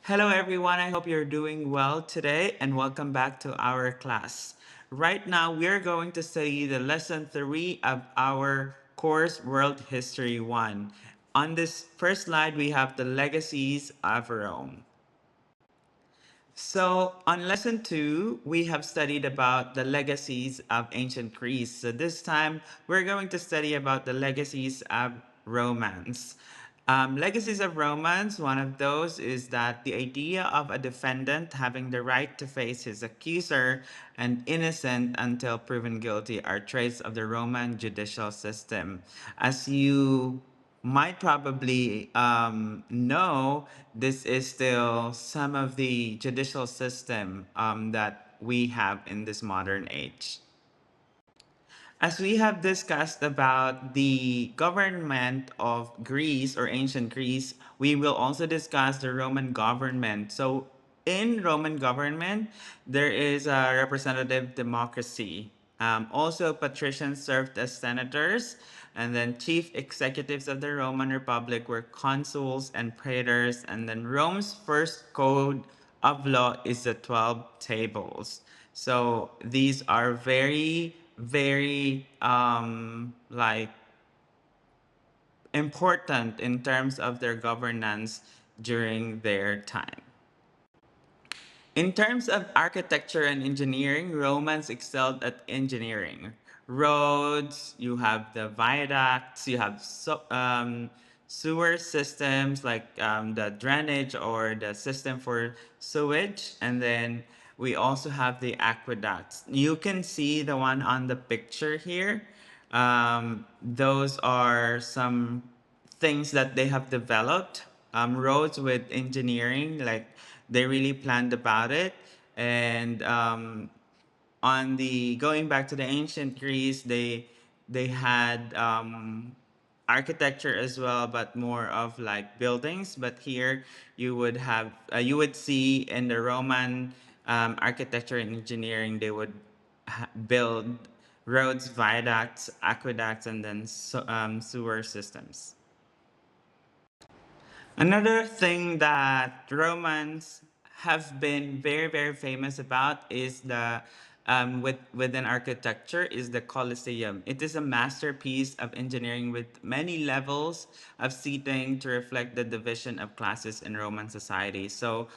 Hello, everyone. I hope you're doing well today and welcome back to our class. Right now, we're going to study the lesson 3 of our course World History 1. On this first slide, we have the legacies of Rome. So, on lesson 2, we have studied about the legacies of ancient Greece. So, this time we're going to study about the legacies of romance. Legacies of romance, one of those is that the idea of a defendant having the right to face his accuser and innocent until proven guilty are traits of the Roman judicial system. As you might probably know, this is still some of the judicial system that we have in this modern age. As we have discussed about the government of Greece or ancient Greece, we will also discuss the Roman government. So, in Roman government, there is a representative democracy. Also, patricians served as senators, and then chief executives of the Roman Republic were consuls and praetors, and then Rome's first code of law is the 12 tables. So these are very like important in terms of their governance during their time. In terms of architecture and engineering, Romans excelled at engineering. Roads, you have the viaducts, you have sewer systems like the drainage or the system for sewage, and then we also have the aqueducts. You can see the one on the picture here. Those are some things that they have developed. Roads with engineering, like they really planned about it. And on the going back to the ancient Greece, they had architecture as well, but more of like buildings. But here you would see in the Roman architecture and engineering, they would build roads, viaducts, aqueducts, and then sewer systems. Another thing that Romans have been very famous about is the within architecture is the Colosseum. It is a masterpiece of engineering with many levels of seating to reflect the division of classes in Roman society. So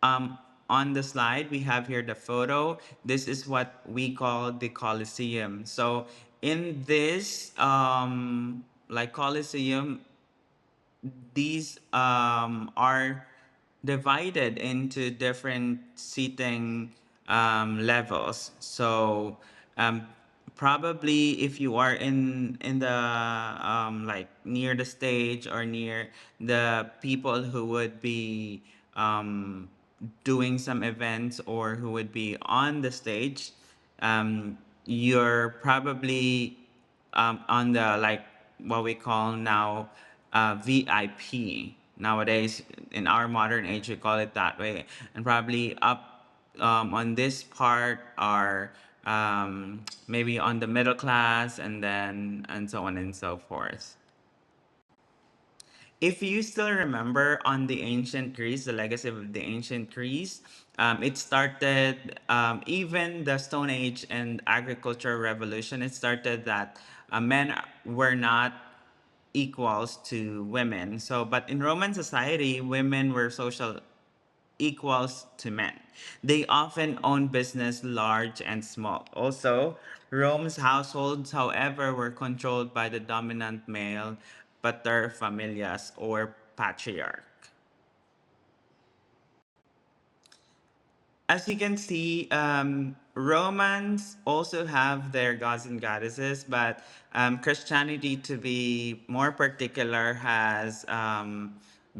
um, on the slide, we have here the photo. This is what we call the Colosseum. So in this like Colosseum, these are divided into different seating levels. So um, probably if you are in the like near the stage or near the people who would be doing some events or who would be on the stage, you're probably on the like what we call now VIP. Nowadays, in our modern age, we call it that way. And probably up on this part are maybe on the middle class and then and so on and so forth. If you still remember on the ancient Greece, the legacy of the ancient Greece, it started even the Stone Age and agricultural revolution. It started that men were not equals to women. So, but in Roman society, women were social equals to men. They often own business large and small. Also, Rome's households, however, were controlled by the dominant male pater familias or patriarch. As you can see, Romans also have their gods and goddesses, but Christianity, to be more particular, has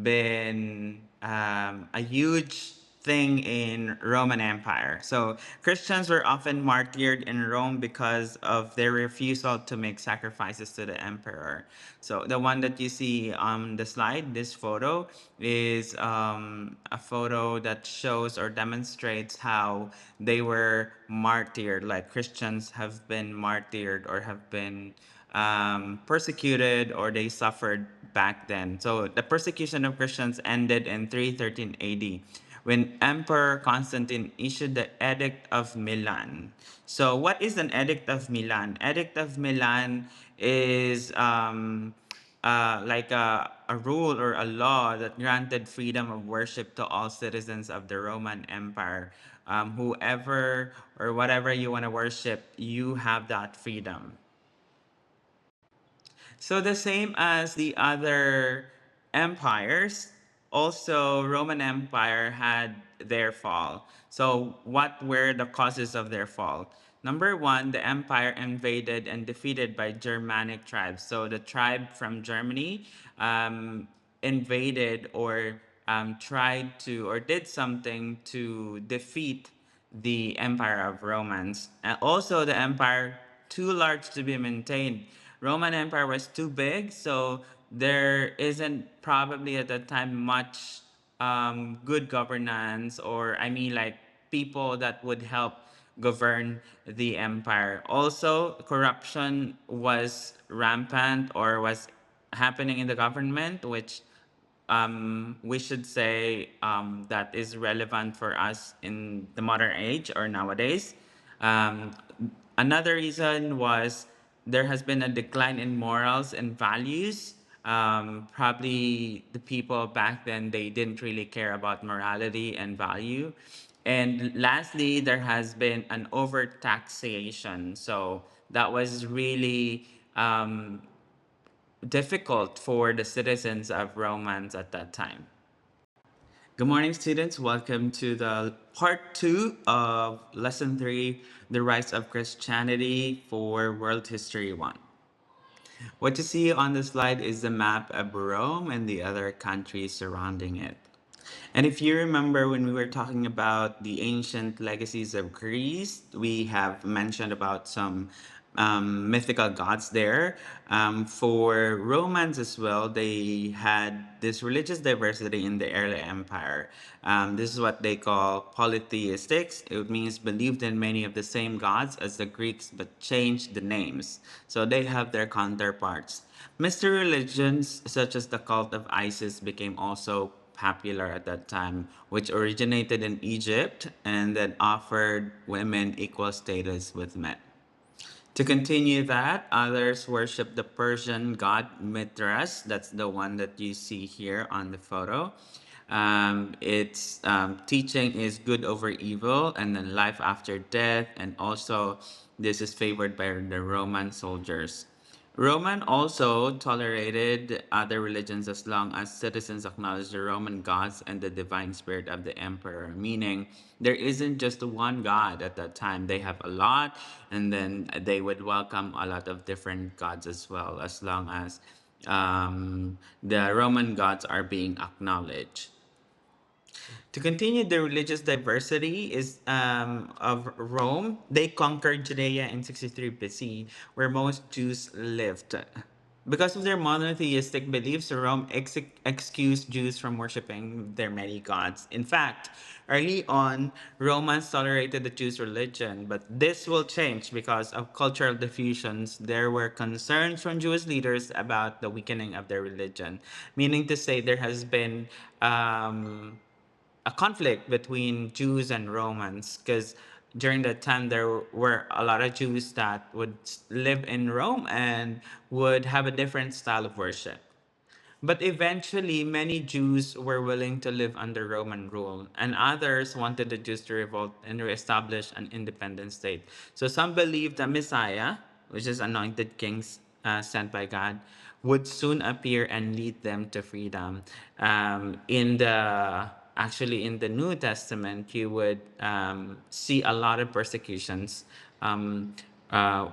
been a huge thing in Roman Empire. So Christians were often martyred in Rome because of their refusal to make sacrifices to the emperor. So the one that you see on the slide, this photo, is a photo that shows or demonstrates how they were martyred, like Christians have been martyred or have been persecuted or they suffered back then. So the persecution of Christians ended in 313 AD when Emperor Constantine issued the Edict of Milan. So what is an Edict of Milan? Edict of Milan is like a rule or a law that granted freedom of worship to all citizens of the Roman Empire. Whoever or whatever you want to worship, you have that freedom. So the same as the other empires, also Roman Empire had their fall. So what were the causes of their fall? Number one, the empire invaded and defeated by Germanic tribes. So the tribe from Germany invaded or tried to or did something to defeat the empire of Romans. And also the empire too large to be maintained. Roman Empire was too big, so there isn't probably at that time much good governance, or I mean like people that would help govern the empire. Also, corruption was rampant or was happening in the government, which we should say that is relevant for us in the modern age or nowadays. Um, Another reason was there has been a decline in morals and values. Probably the people back then, they didn't really care about morality and value. And lastly, there has been an overtaxation. So that was really difficult for the citizens of Romans at that time. Good morning, students. Welcome to the part two of lesson three, the rise of Christianity for World History One. What you see on the slide is the map of Rome and the other countries surrounding it. And if you remember when we were talking about the ancient legacies of Greece, we have mentioned about some mythical gods there. For Romans as well, they had this religious diversity in the early empire. This is what they call polytheistics. It means believed in many of the same gods as the Greeks, but changed the names. So they have their counterparts. Mystery religions such as the cult of Isis became also popular at that time, which originated in Egypt and then offered women equal status with men. To continue that, others worship the Persian god Mithras. That's the one that you see here on the photo. Its teaching is good over evil and then life after death, and also this is favored by the Roman soldiers. Roman also tolerated other religions as long as citizens acknowledged the Roman gods and the divine spirit of the emperor, meaning there isn't just one god at that time. They have a lot, and then they would welcome a lot of different gods as well, as long as the Roman gods are being acknowledged. To continue the religious diversity is of Rome, they conquered Judea in 63 BC, where most Jews lived. Because of their monotheistic beliefs, Rome excused Jews from worshiping their many gods. In fact, early on, Romans tolerated the Jews' religion, but this will change because of cultural diffusions. There were concerns from Jewish leaders about the weakening of their religion, meaning to say there has been a conflict between Jews and Romans, because during that time there were a lot of Jews that would live in Rome and would have a different style of worship. But eventually, many Jews were willing to live under Roman rule, and others wanted the Jews to revolt and reestablish an independent state. So some believed that Messiah, which is anointed kings sent by God, would soon appear and lead them to freedom. In the actually in the New Testament, you would see a lot of persecutions. Uh,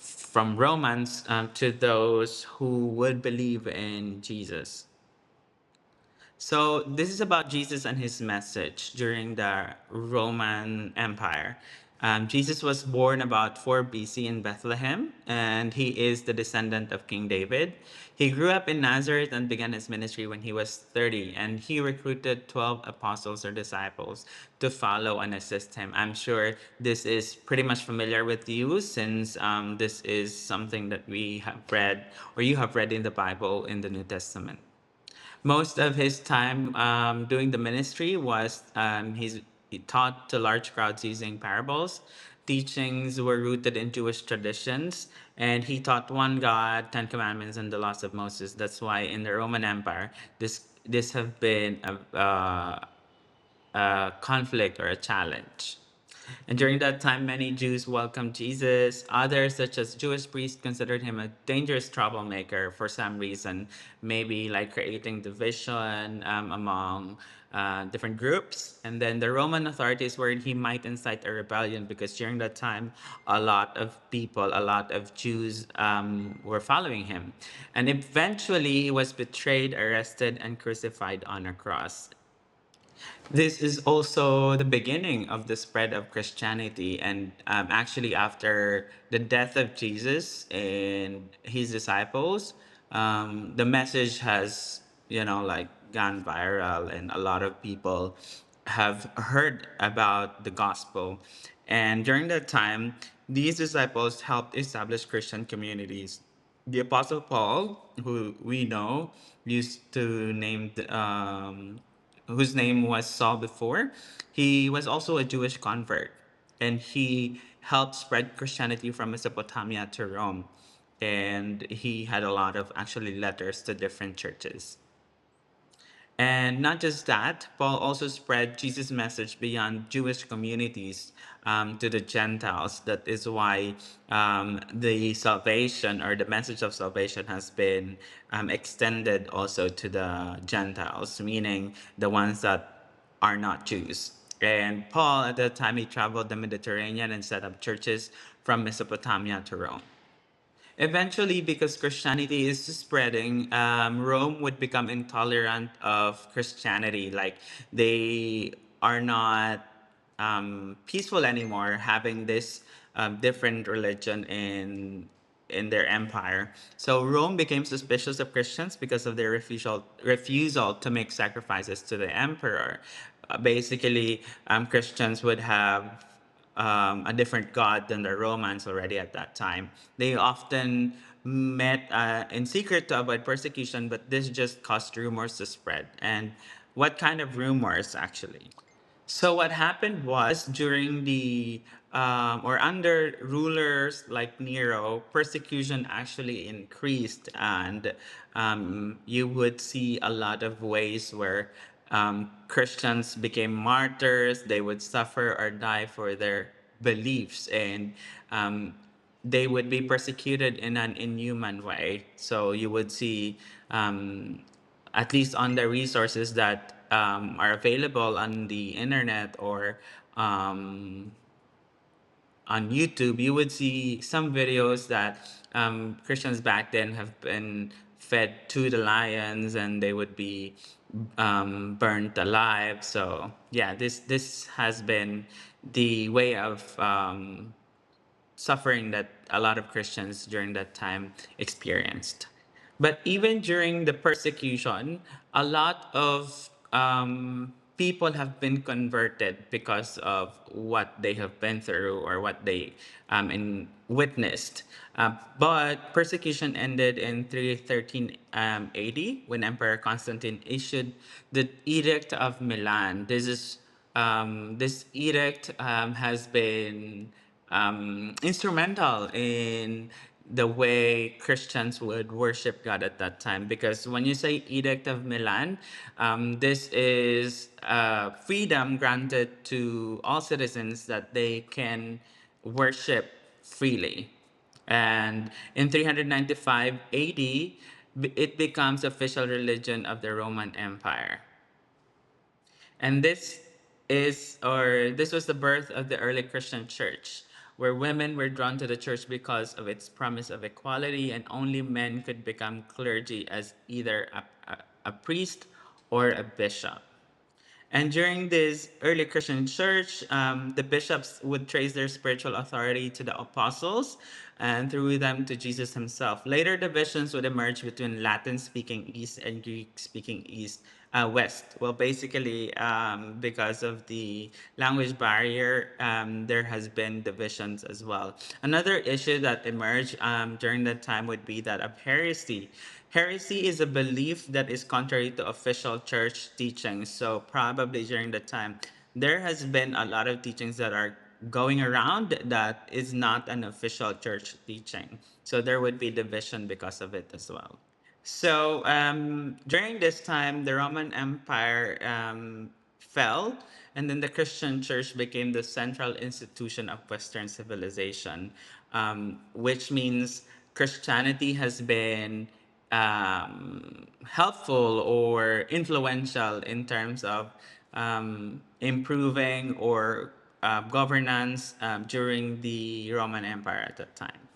from Romans to those who would believe in Jesus. So this is about Jesus and his message during the Roman Empire. Jesus was born about 4 BC in Bethlehem, and he is the descendant of King David. He grew up in Nazareth and began his ministry when he was 30, and he recruited 12 apostles or disciples to follow and assist him. I'm sure this is pretty much familiar with you, since this is something that we have read, or you have read in the Bible in the New Testament. Most of his time doing the ministry was he taught to large crowds using parables. Teachings were rooted in Jewish traditions, and he taught one God, Ten Commandments, and the laws of Moses. That's why in the Roman Empire, this have been a conflict or a challenge. And during that time, many Jews welcomed Jesus. Others, such as Jewish priests, considered him a dangerous troublemaker for some reason, maybe like creating division among different groups. And then the Roman authorities worried he might incite a rebellion, because during that time, a lot of people, a lot of Jews were following him. And eventually, he was betrayed, arrested, and crucified on a cross. This is also the beginning of the spread of Christianity. And actually, after the death of Jesus and his disciples, the message has, like gone viral, and a lot of people have heard about the gospel. And during that time, these disciples helped establish Christian communities. The Apostle Paul, who we know, used to name whose name was Saul before, he was also a Jewish convert, and he helped spread Christianity from Mesopotamia to Rome. And he had a lot of actually letters to different churches. And not just that, Paul also spread Jesus' message beyond Jewish communities to the Gentiles. That is why the salvation, or the message of salvation, has been extended also to the Gentiles, meaning the ones that are not Jews. And Paul, at that time, he traveled the Mediterranean and set up churches from Mesopotamia to Rome. Eventually, because Christianity is spreading, Rome would become intolerant of Christianity. Like, they are not peaceful anymore, having this different religion in their empire. So Rome became suspicious of Christians because of their refusal to make sacrifices to the emperor. Basically, Christians would have a different god than the Romans already at that time. They often met in secret to avoid persecution, but this just caused rumors to spread. And what kind of rumors, actually? So what happened was, during the or under rulers like Nero, persecution actually increased, and you would see a lot of ways where Christians became martyrs. They would suffer or die for their beliefs, and they would be persecuted in an inhuman way. So you would see, at least on the resources that are available on the internet, or um, on YouTube, you would see some videos that Christians back then have been fed to the lions, and they would be burnt alive. So yeah, this has been the way of suffering that a lot of Christians during that time experienced. But even during the persecution, a lot of people have been converted because of what they have been through, or what they witnessed. But persecution ended in 313 AD, when Emperor Constantine issued the Edict of Milan. This edict has been instrumental in the way Christians would worship God at that time. Because when you say Edict of Milan, this is freedom granted to all citizens, that they can worship freely. And in 395 AD, it becomes official religion of the Roman Empire. And this was the birth of the early Christian church, where women were drawn to the church because of its promise of equality, and only men could become clergy as either a priest or a bishop. And during this early Christian church, the bishops would trace their spiritual authority to the apostles and through them to Jesus himself. Later, divisions would emerge between Latin speaking East and Greek speaking West. Well, basically, because of the language barrier, there has been divisions as well. Another issue that emerged during that time would be that of heresy. Heresy is a belief that is contrary to official church teachings. So probably during the time, there has been a lot of teachings that are going around that is not an official church teaching. So there would be division because of it as well. So during this time, the Roman Empire fell, and then the Christian Church became the central institution of Western civilization, which means Christianity has been helpful or influential in terms of improving or governance during the Roman Empire at that time.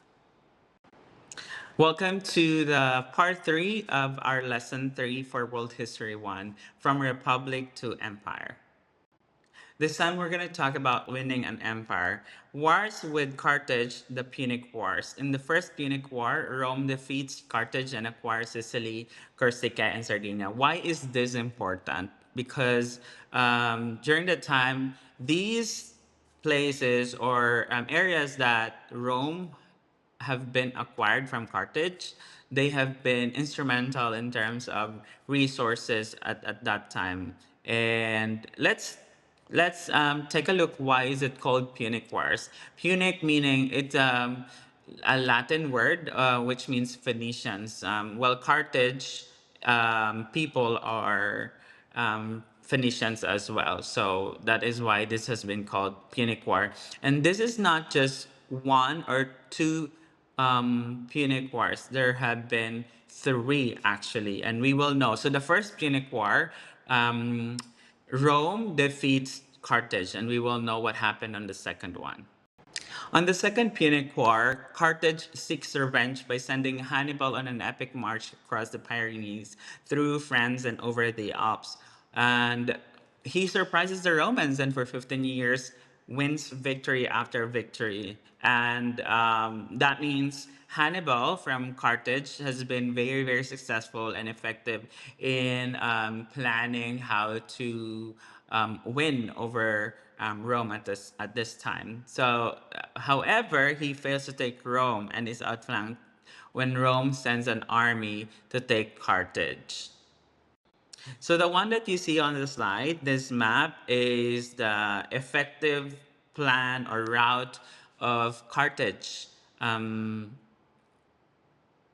Welcome to the part three of our lesson three for World History 1, From Republic to Empire. This time we're going to talk about winning an empire. Wars with Carthage, the Punic Wars. In the First Punic War, Rome defeats Carthage and acquires Sicily, Corsica, and Sardinia. Why is this important? Because during the time, these places or areas that Rome have been acquired from Carthage, they have been instrumental in terms of resources at that time. And let's take a look. Why is it called Punic Wars? Punic meaning it's a Latin word which means Phoenicians. Well, Carthage people are Phoenicians as well. So that is why this has been called Punic War. And this is not just one or two Punic Wars. There have been three actually, and we will know. So the first Punic War, Rome defeats Carthage, and we will know what happened on the second one. On the Second Punic War, Carthage seeks revenge by sending Hannibal on an epic march across the Pyrenees, through France, and over the Alps. And he surprises the Romans and for 15 years wins victory after victory. And that means Hannibal from Carthage has been very, very successful and effective in planning how to win over Rome at this time. So, however, he fails to take Rome and is outflanked when Rome sends an army to take Carthage. So the one that you see on the slide, this map is the effective plan or route of Carthage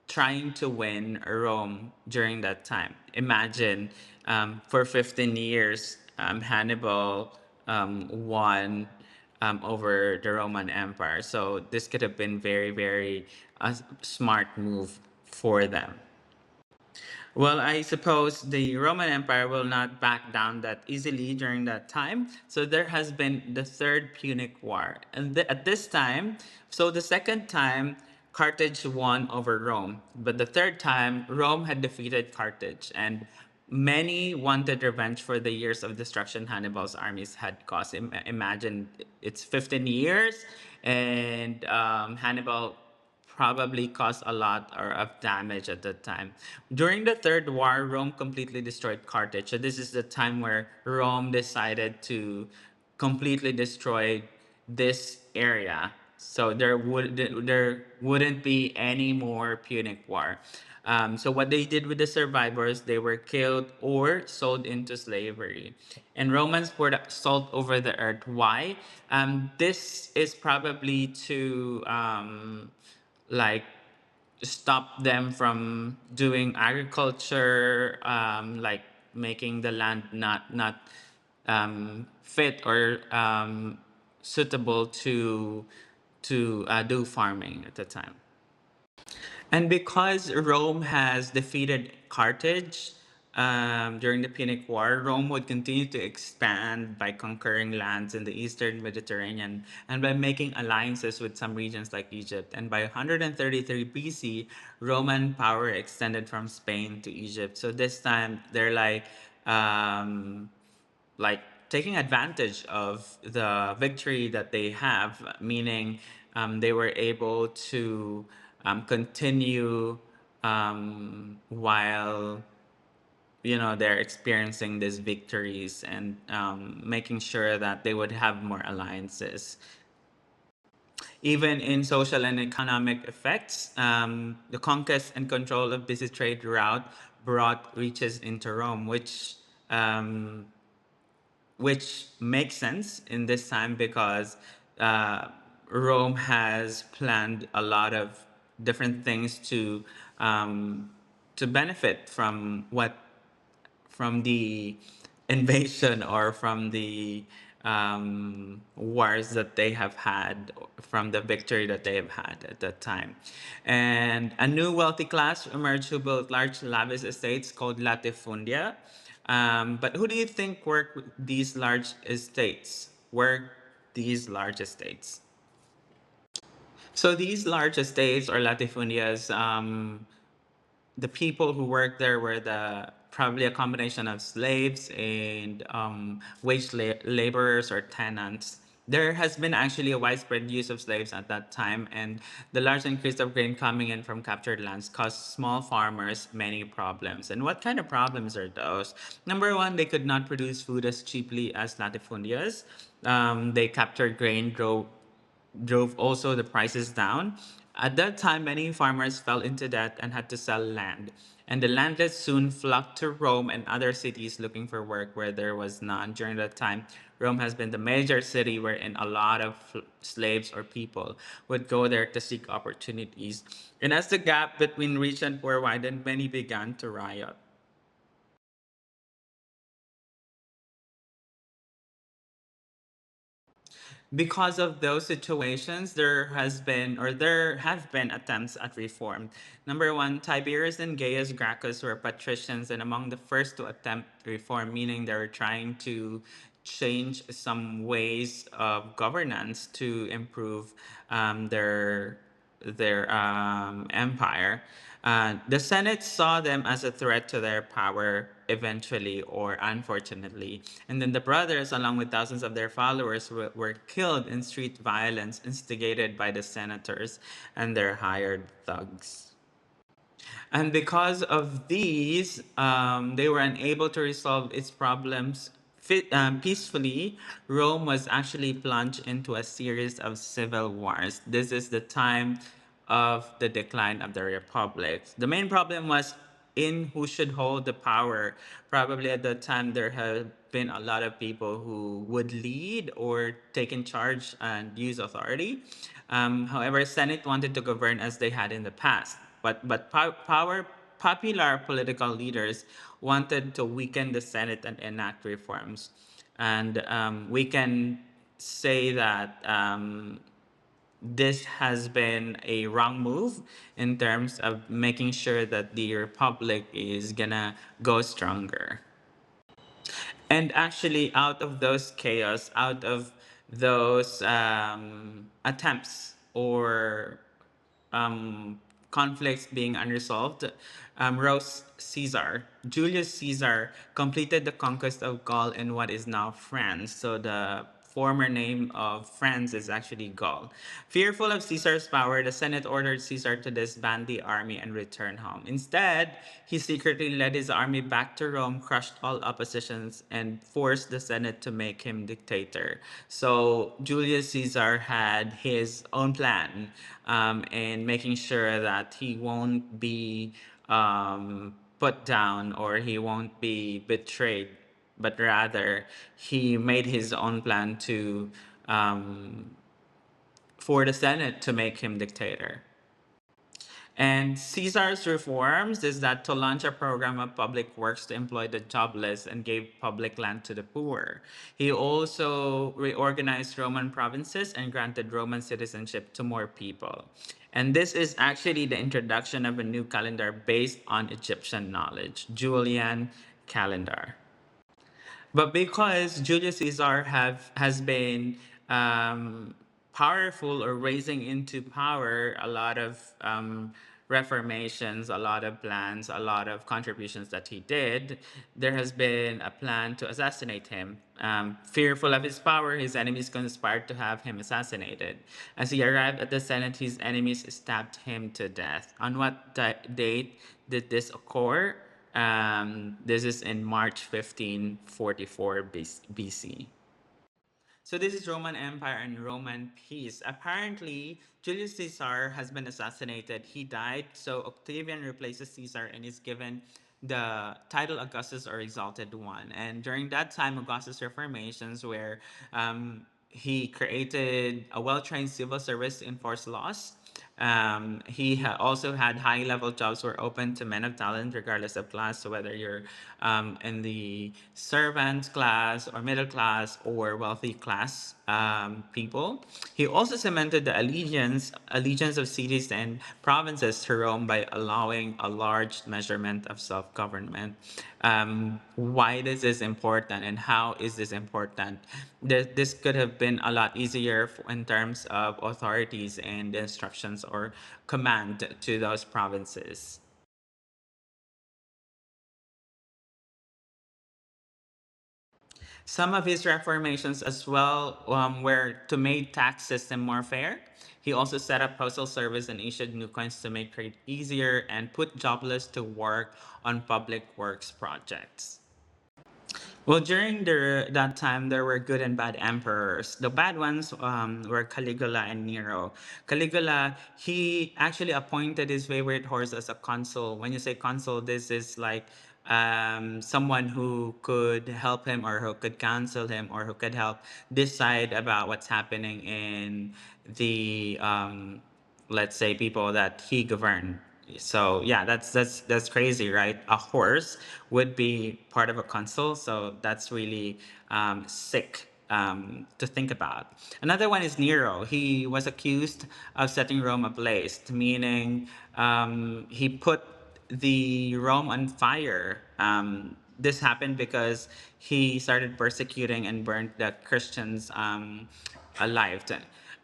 trying to win Rome during that time. Imagine for 15 years, Hannibal won over the Roman Empire. So this could have been very, very smart move for them. Well, I suppose the Roman Empire will not back down that easily during that time. So there has been the Third Punic War. And at this time, so the second time, Carthage won over Rome. But the third time, Rome had defeated Carthage. And many wanted revenge for the years of destruction Hannibal's armies had caused. Imagine it's 15 years, and Hannibal probably caused a lot or of damage at that time. During the Third War, Rome completely destroyed Carthage. So this is the time where Rome decided to completely destroy this area. So there wouldn't be any more Punic War. So what they did with the survivors, they were killed or sold into slavery. And Romans poured salt over the earth. Why? This is probably to like stop them from doing agriculture, like making the land not fit or suitable to do farming at the time. And because Rome has defeated Carthage during the Punic War, Rome would continue to expand by conquering lands in the eastern Mediterranean and by making alliances with some regions like Egypt. And by 133 BC, Roman power extended from Spain to Egypt. So this time they're like taking advantage of the victory that they have, meaning they were able to continue while they're experiencing these victories, and making sure that they would have more alliances. Even in social and economic effects, the conquest and control of busy trade route brought riches into Rome, um, which makes sense in this time because uh, Rome has planned a lot of different things to benefit from the invasion, or from the wars that they have had, from the victory that they have had at that time. And a new wealthy class emerged who built large lavish estates called latifundia. But who do you think worked these large estates? Worked these large estates? So these large estates or latifundias, the people who worked there were probably a combination of slaves and laborers or tenants. There has been actually a widespread use of slaves at that time, and the large increase of grain coming in from captured lands caused small farmers many problems. And what kind of problems are those? Number one, they could not produce food as cheaply as latifundias. They captured grain, drove also the prices down. At that time, many farmers fell into debt and had to sell land. And the landless soon flocked to Rome and other cities looking for work where there was none. During that time, Rome has been the major city wherein a lot of slaves or people would go there to seek opportunities. And as the gap between rich and poor widened, many began to riot. Because of those situations, there have been attempts at reform. Number one, Tiberius and Gaius Gracchus were patricians and among the first to attempt reform, meaning they were trying to change some ways of governance to improve their empire. The Senate saw them as a threat to their power eventually, or unfortunately. And then the brothers, along with thousands of their followers, were killed in street violence instigated by the senators and their hired thugs. And because of these, they were unable to resolve its problems peacefully. Rome was actually plunged into a series of civil wars. This is the time of the decline of the Republic. The main problem was in who should hold the power. Probably at that time, there have been a lot of people who would lead or take in charge and use authority. However, Senate wanted to govern as they had in the past, but popular political leaders wanted to weaken the Senate and enact reforms, and we can say that this has been a wrong move in terms of making sure that the republic is gonna go stronger. And actually, out of those chaos, out of those attempts or conflicts being unresolved, rose Caesar. Julius Caesar completed the conquest of Gaul in what is now France. So the former name of France is actually Gaul. Fearful of Caesar's power, the Senate ordered Caesar to disband the army and return home. Instead, he secretly led his army back to Rome, crushed all oppositions, and forced the Senate to make him dictator. So Julius Caesar had his own plan in making sure that he won't be put down or he won't be betrayed, but rather he made his own plan to for the Senate to make him dictator. And Caesar's reforms is that to launch a program of public works to employ the jobless and gave public land to the poor. He also reorganized Roman provinces and granted Roman citizenship to more people. And this is actually the introduction of a new calendar based on Egyptian knowledge, Julian calendar. But because Julius Caesar has been powerful or raising into power a lot of reformations, a lot of plans, a lot of contributions that he did, there has been a plan to assassinate him. Fearful of his power, his enemies conspired to have him assassinated. As he arrived at the Senate, his enemies stabbed him to death. On what date did this occur? This is in March 1544 BC. So this is Roman Empire and Roman peace. Apparently, Julius Caesar has been assassinated. He died, so Octavian replaces Caesar and is given the title Augustus or Exalted One. And during that time, Augustus' reformations, where he created a well-trained civil service to enforce laws. Also had high-level jobs were open to men of talent, regardless of class. So whether you're in the servant class or middle class or wealthy class people, he also cemented the allegiance of cities and provinces to Rome by allowing a large measurement of self-government. Why is this important, and how is this important? This could have been a lot easier in terms of authorities and instructions or command to those provinces. Some of his reformations as well were to make tax system more fair. He also set up postal service and issued new coins to make trade easier and put jobless to work on public works projects. Well, during that time, there were good and bad emperors. The bad ones were Caligula and Nero. Caligula, he actually appointed his favorite horse as a consul. When you say consul, this is like someone who could help him or who could counsel him or who could help decide about what's happening in the let's say people that he governed. So yeah, that's crazy, right? A horse would be part of a consul, so that's really sick to think about. Another one is Nero. He was accused of setting Rome ablaze, meaning he put the Rome on fire. This happened because he started persecuting and burned the Christians alive.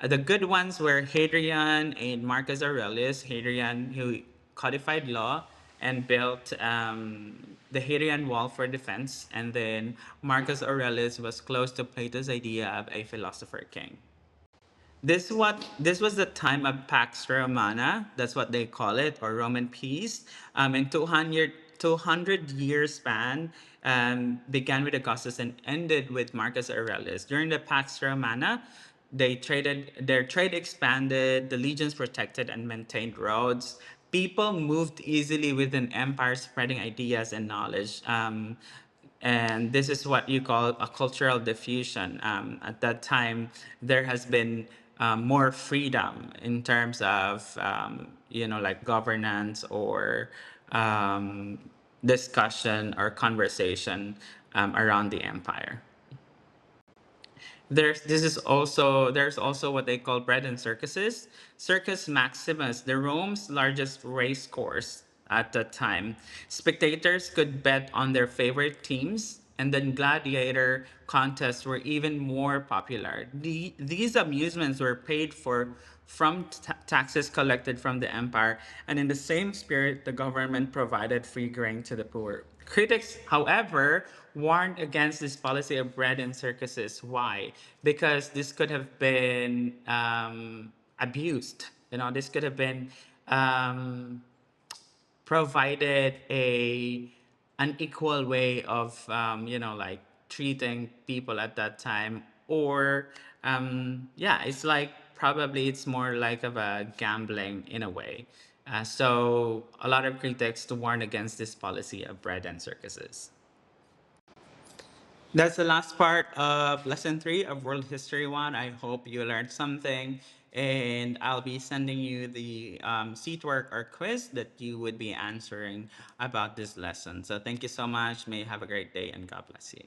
The good ones were Hadrian and Marcus Aurelius. Hadrian, who codified law and built the Hadrian Wall for defense, and then Marcus Aurelius was close to Plato's idea of a philosopher king. This was the time of Pax Romana. That's what they call it, or Roman peace. In 200 year span, began with Augustus and ended with Marcus Aurelius. During the Pax Romana, their trade expanded, the legions protected and maintained roads. People moved easily within empires, spreading ideas and knowledge. And this is what you call a cultural diffusion. At that time, there has been more freedom in terms of like governance or um, discussion or conversation around the empire. There's also what they call bread and circuses. Circus Maximus, the Rome's largest race course at that time. Spectators could bet on their favorite teams, and then gladiator contests were even more popular. These amusements were paid for from taxes collected from the empire, and in the same spirit, the government provided free grain to the poor. Critics, however, warned against this policy of bread and circuses. Why? Because this could have been abused. This could have been um, provided a unequal way of like treating people at that time, or yeah, it's like probably it's more like of a gambling in a way. So a lot of critics to warn against this policy of bread and circuses. That's the last part of lesson 3 of World History 1. I hope you learned something, and I'll be sending you the seat work or quiz that you would be answering about this lesson. So thank you so much. May you have a great day, and God bless you.